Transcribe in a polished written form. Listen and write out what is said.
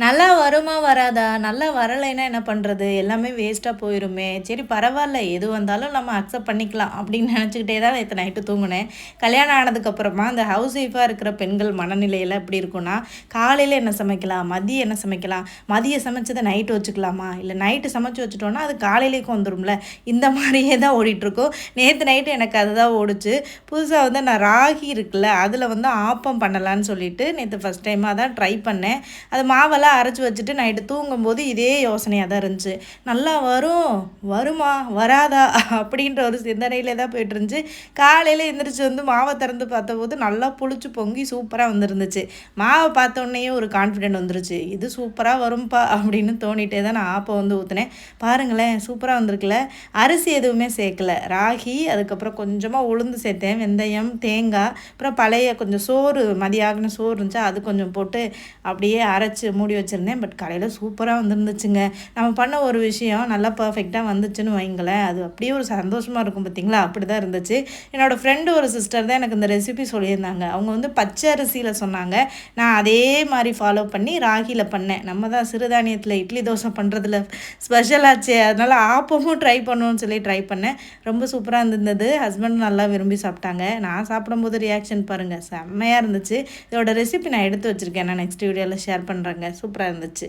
நல்லா வருமா? வராதா? நல்லா வரலைன்னா என்ன பண்றது? எல்லாமே வேஸ்ட்டா போயிருமே! சரி பரவால்ல. எது வந்தாலும் நம்ம அக்செப்ட் பண்ணிக்கலாம் அப்படின்னு நெனச்சுக்கிட்டே தான் நேத்து நைட்டு தூங்குனேன். கல்யாணம் ஆனதுக்கப்புறமா அந்த ஹவுஸ் ஒய்ஃபா இருக்கிற பெண்கள் மனநிலையில எப்படி இருக்கும்னா, காலையில என்ன சமைக்கலாம்? மதியம் என்ன சமைக்கலாம்? மதியம் சமைச்சத நைட்டு வச்சுக்கலாமா? இல்ல நைட்டு சமைச்சு வச்சுட்டோம்னா, அது காலையிலேக்கும் வந்துரும்ல. இந்த மாரியே தான் ஓடிட்டுருக்கும். நேத்து நைட்டு எனக்கு அதுதான் ஓடுச்சு. புதுசா வந்து நான் ராகி இருக்குல்ல, அதில வந்து ஆப்பம் பண்ணலான்னு சொல்லிட்டு நேத்து ஃபர்ஸ்ட் டைமா தான் ட்ரை பண்ணேன். அது மாவெல்லாம் அரைச்சி வச்சுட்டு நைட்டு தூங்கும்போது இதே யோசனையாக தான் இருந்துச்சு. நல்லா வரும், வருமா? வராதா? அப்படின்ற ஒரு சிந்தனையிலே தான் போயிட்டுருந்துச்சு. காலையில எந்திரிச்சு வந்து மாவை திறந்து பார்த்தபோது நல்லா புளிச்சு பொங்கி சூப்பரா வந்துருந்துச்சு. மாவை பார்த்தோன்னயே ஒரு கான்ஃபிடென்ட் வந்துருச்சு. இது சூப்பரா வரும்பா அப்படின்னு தோணிட்டே தான் நான் ஆப்பம் வந்து ஊத்துனேன். பாருங்களேன் சூப்பரா வந்திருக்குல்ல. அரிசி எதுவுமே சேர்க்கல. ராகி, அதுக்கப்புறம் கொஞ்சமா உளுந்து சேர்த்தேன். வெந்தயம், தேங்காய், அப்புறம் பழைய கொஞ்சம் சோறு மதியம் ஆகுன சோறு இருந்துச்சா அது கொஞ்சம் போட்டு அப்படியே அரைச்சு மூடி வச்சுருந்தேன். பட் காலையில் சூப்பராக வந்துருந்துச்சுங்க. நம்ம பண்ண ஒரு விஷயம் நல்லா பர்ஃபெக்டாக வந்துச்சுன்னு வைங்களேன், அது அப்படியே ஒரு சந்தோஷமாக இருக்கும் பார்த்தீங்களா? அப்படி தான் இருந்துச்சு. என்னோடய ஃப்ரெண்டு ஒரு சிஸ்டர் தான் எனக்கு இந்த ரெசிபி சொல்லியிருந்தாங்க. அவங்க வந்து பச்சை அரிசியில் சொன்னாங்க. நான் அதே மாதிரி ஃபாலோ பண்ணி ராகியில் பண்ணேன். நம்ம தான் சிறுதானியத்தில் இட்லி தோசை பண்ணுறதுல ஸ்பெஷல் ஆச்சே, அதனால் ஆப்பமும் ட்ரை பண்ணுவோன்னு சொல்லி ட்ரை பண்ணேன். ரொம்ப சூப்பராக இருந்தது. ஹஸ்பண்ட் நல்லா விரும்பி சாப்பிட்டாங்க. நான் சாப்பிடும்போது ரியாக்ஷன் பாருங்கள், செம்மையாக இருந்துச்சு. இதோட ரெசிபி நான் எடுத்து வச்சுருக்கேன். நான் நெக்ஸ்ட் வீடியோவில் ஷேர் பண்ணுறேங்க. சூப்பராக இருந்துச்சு.